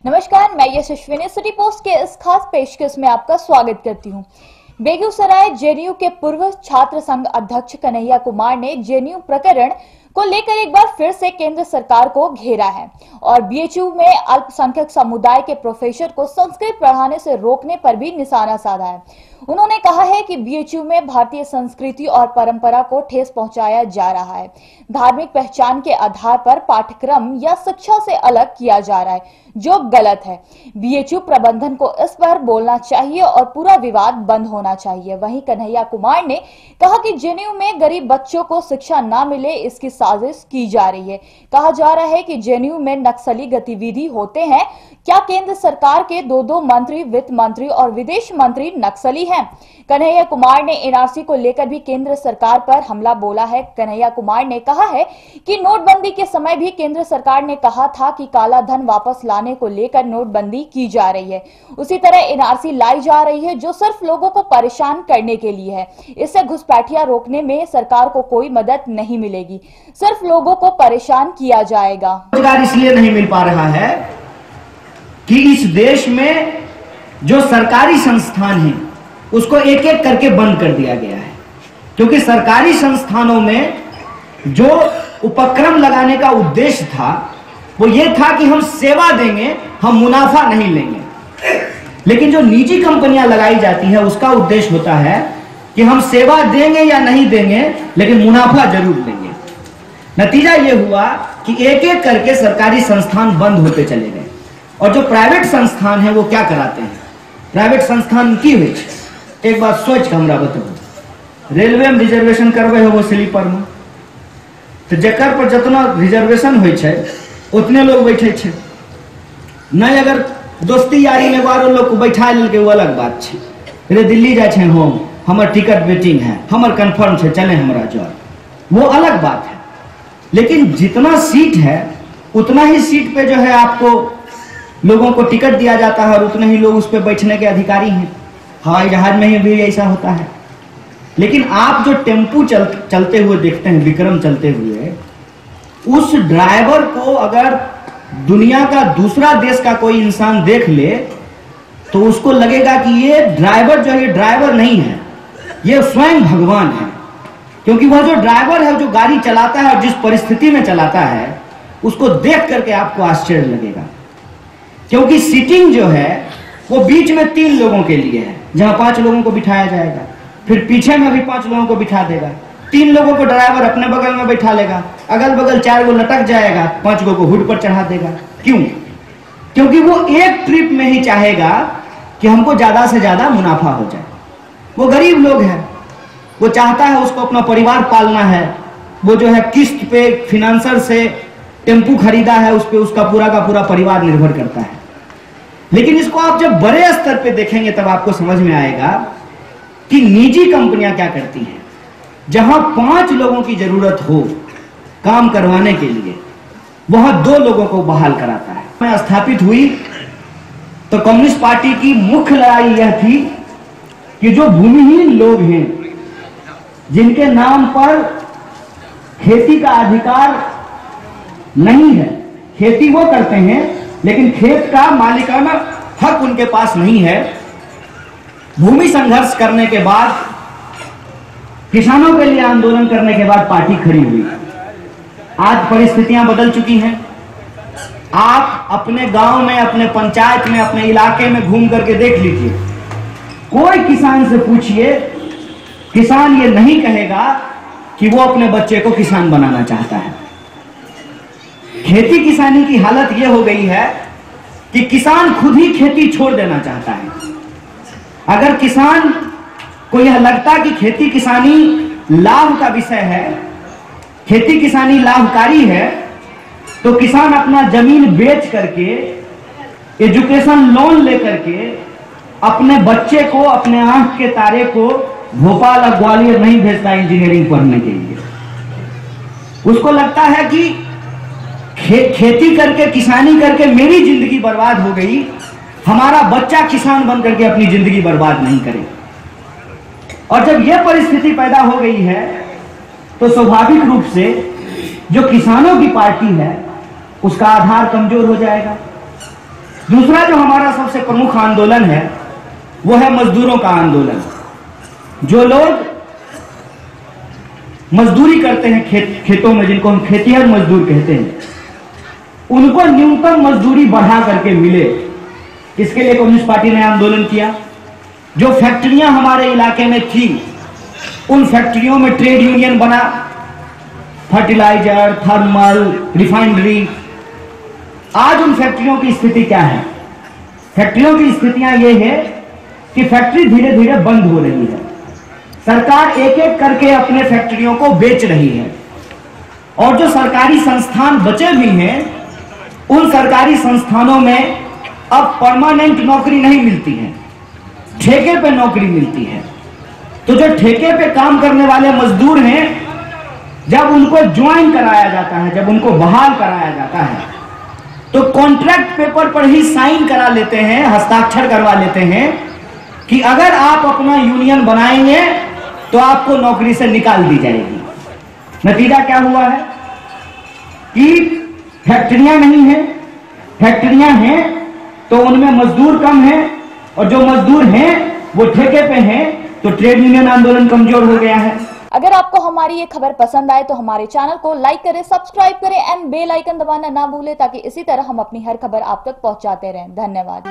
नमस्कार, मैं यशस्विनी city post के इस खास पेशकश में आपका स्वागत करती हूं। बेगूसराय जेएनयू के पूर्व छात्र संघ अध्यक्ष कन्हैया कुमार ने जेएनयू प्रकरण को लेकर एक बार फिर से केंद्र सरकार को घेरा है और बीएचयू में अल्पसंख्यक समुदाय के प्रोफेसर को संस्कृत पढ़ाने से रोकने पर भी निशाना साधा है। उन्होंने कहा है कि बीएचयू में भारतीय संस्कृति और परंपरा को ठेस पहुंचाया जा रहा है। धार्मिक पहचान के आधार पर पाठ्यक्रम या शिक्षा से अलग किया जा रहा है, जो गलत है। बीएचयू प्रबंधन को इस पर बोलना चाहिए और पूरा विवाद बंद होना चाहिए। वहीं कन्हैया कुमार ने कहा कि जेएनयू में गरीब बच्चों को शिक्षा न मिले, इसकी साजिश की जा रही है। कहा जा रहा है कि जेएनयू में नक्सली गतिविधि होते हैं। क्या केंद्र सरकार के दो मंत्री, वित्त मंत्री और विदेश मंत्री नक्सली हैं? कन्हैया कुमार ने एनआरसी को लेकर भी केंद्र सरकार पर हमला बोला है। कन्हैया कुमार ने कहा है कि नोटबंदी के समय भी केंद्र सरकार ने कहा था कि काला धन वापस लाने को लेकर नोटबंदी की जा रही है। उसी तरह एनआरसी लाई जा रही है, जो सिर्फ लोगों को परेशान करने के लिए है। इससे घुसपैठिया रोकने में सरकार को कोई मदद नहीं मिलेगी, सिर्फ लोगों को परेशान किया जाएगा। रोजगार इसलिए नहीं मिल पा रहा है कि इस देश में जो सरकारी संस्थान हैं उसको एक एक करके बंद कर दिया गया है, क्योंकि सरकारी संस्थानों में जो उपक्रम लगाने का उद्देश्य था वो ये था कि हम सेवा देंगे, हम मुनाफा नहीं लेंगे। लेकिन जो निजी कंपनियां लगाई जाती है उसका उद्देश्य होता है कि हम सेवा देंगे या नहीं देंगे, लेकिन मुनाफा जरूर लेंगे। नतीजा ये हुआ कि एक एक करके सरकारी संस्थान बंद होते चले गए और जो प्राइवेट संस्थान है वो क्या कराते हैं। प्राइवेट संस्थान की हुई एक बात सोच के हमरा बताओ, रेलवे में रिजर्वेशन करवे हो वो स्लीपर में, तो जकर पर जितना रिजर्वेशन होइ छै उतने लोग बैठे छै, नहीं अगर दोस्ती यारी में बारो लोग को बैठा लेके वो अलग बात छै। रे दिल्ली जाए छै हम, हमर टिकट वेटिंग है, हमर कंफर्म छै, चले हमरा जाओ, वो अलग बात है। लेकिन जितना सीट है उतना ही सीट पे जो है आपको लोगों को टिकट दिया जाता है और उतने ही लोग उस पर बैठने के अधिकारी हैं। हवाई जहाज में भी ऐसा होता है। लेकिन आप जो टेम्पू चलते हुए देखते हैं, विक्रम चलते हुए, उस ड्राइवर को अगर दुनिया का दूसरा देश का कोई इंसान देख ले तो उसको लगेगा कि ये ड्राइवर जो है ये ड्राइवर नहीं है, ये स्वयं भगवान है। क्योंकि वह जो ड्राइवर है जो गाड़ी चलाता है और जिस परिस्थिति में चलाता है उसको देख करके आपको आश्चर्य लगेगा। क्योंकि सीटिंग जो है वो बीच में 3 लोगों के लिए है, जहां 5 लोगों को बिठाया जाएगा, फिर पीछे में भी 5 लोगों को बिठा देगा, 3 लोगों को ड्राइवर अपने बगल में बैठा लेगा, अगल बगल 4 गो लटक जाएगा, 5 गो को हुड पर चढ़ा देगा। क्यों? क्योंकि वो एक ट्रिप में ही चाहेगा कि हमको ज्यादा से ज्यादा मुनाफा हो जाए। वो गरीब लोग हैं, वो चाहता है उसको अपना परिवार पालना है, वो जो है किस्त पे फिनांसर से टेम्पू खरीदा है, उस पे उसका पूरा का पूरा परिवार निर्भर करता है। लेकिन इसको आप जब बड़े स्तर पे देखेंगे तब आपको समझ में आएगा कि निजी कंपनियां क्या करती हैं। जहां 5 लोगों की जरूरत हो काम करवाने के लिए, वहां 2 लोगों को बहाल कराता है। मैं स्थापित हुई तो कम्युनिस्ट पार्टी की मुख्य लड़ाई यह थी कि जो भूमिहीन लोग हैं, जिनके नाम पर खेती का अधिकार नहीं है, खेती वो करते हैं लेकिन खेत का मालिकाना हक उनके पास नहीं है। भूमि संघर्ष करने के बाद, किसानों के लिए आंदोलन करने के बाद पार्टी खड़ी हुई। आज परिस्थितियां बदल चुकी हैं। आप अपने गांव में, अपने पंचायत में, अपने इलाके में घूम करके देख लीजिए, कोई किसान से पूछिए, किसान ये नहीं कहेगा कि वो अपने बच्चे को किसान बनाना चाहता है। खेती किसानी की हालत यह हो गई है कि किसान खुद ही खेती छोड़ देना चाहता है। अगर किसान को यह लगता कि खेती किसानी लाभ का विषय है, खेती किसानी लाभकारी है, तो किसान अपना जमीन बेच करके, एजुकेशन लोन लेकर के अपने बच्चे को, अपने आंख के तारे को भोपाल और ग्वालियर नहीं भेजता इंजीनियरिंग पढ़ने के लिए। उसको लगता है कि खेती करके, किसानी करके मेरी जिंदगी बर्बाद हो गई, हमारा बच्चा किसान बन करके अपनी जिंदगी बर्बाद नहीं करे। और जब यह परिस्थिति पैदा हो गई है तो स्वाभाविक रूप से जो किसानों की पार्टी है उसका आधार कमजोर हो जाएगा। दूसरा जो हमारा सबसे प्रमुख आंदोलन है वो है मजदूरों का आंदोलन। जो लोग मजदूरी करते हैं खेतों में, जिनको हम खेतिहर मजदूर कहते हैं, उनको न्यूनतम मजदूरी बढ़ा करके मिले, इसके लिए कम्युनिस्ट पार्टी ने आंदोलन किया। जो फैक्ट्रियां हमारे इलाके में थी, उन फैक्ट्रियों में ट्रेड यूनियन बना, फर्टिलाइजर, थर्मल, रिफाइनरी। आज उन फैक्ट्रियों की स्थिति क्या है? फैक्ट्रियों की स्थितियां ये है कि फैक्ट्री धीरे धीरे बंद हो रही है। सरकार एक एक करके अपने फैक्ट्रियों को बेच रही है, और जो सरकारी संस्थान बचे भी हैं, उन सरकारी संस्थानों में अब परमानेंट नौकरी नहीं मिलती है, ठेके पे नौकरी मिलती है। तो जो ठेके पे काम करने वाले मजदूर हैं, जब उनको ज्वाइन कराया जाता है, जब उनको बहाल कराया जाता है, तो कॉन्ट्रैक्ट पेपर पर ही साइन करा लेते हैं, हस्ताक्षर करवा लेते हैं कि अगर आप अपना यूनियन बनाएंगे तो आपको नौकरी से निकाल दी जाएगी। नतीजा क्या हुआ है कि फैक्ट्रियां नहीं है, फैक्ट्रियां हैं तो उनमें मजदूर कम है, और जो मजदूर हैं वो ठेके पे हैं, तो ट्रेड यूनियन आंदोलन कमजोर हो गया है। अगर आपको हमारी ये खबर पसंद आए तो हमारे चैनल को लाइक करें, सब्सक्राइब करें एंड बेल आइकन दबाना ना भूलें, ताकि इसी तरह हम अपनी हर खबर आप तक पहुंचाते रहें। धन्यवाद।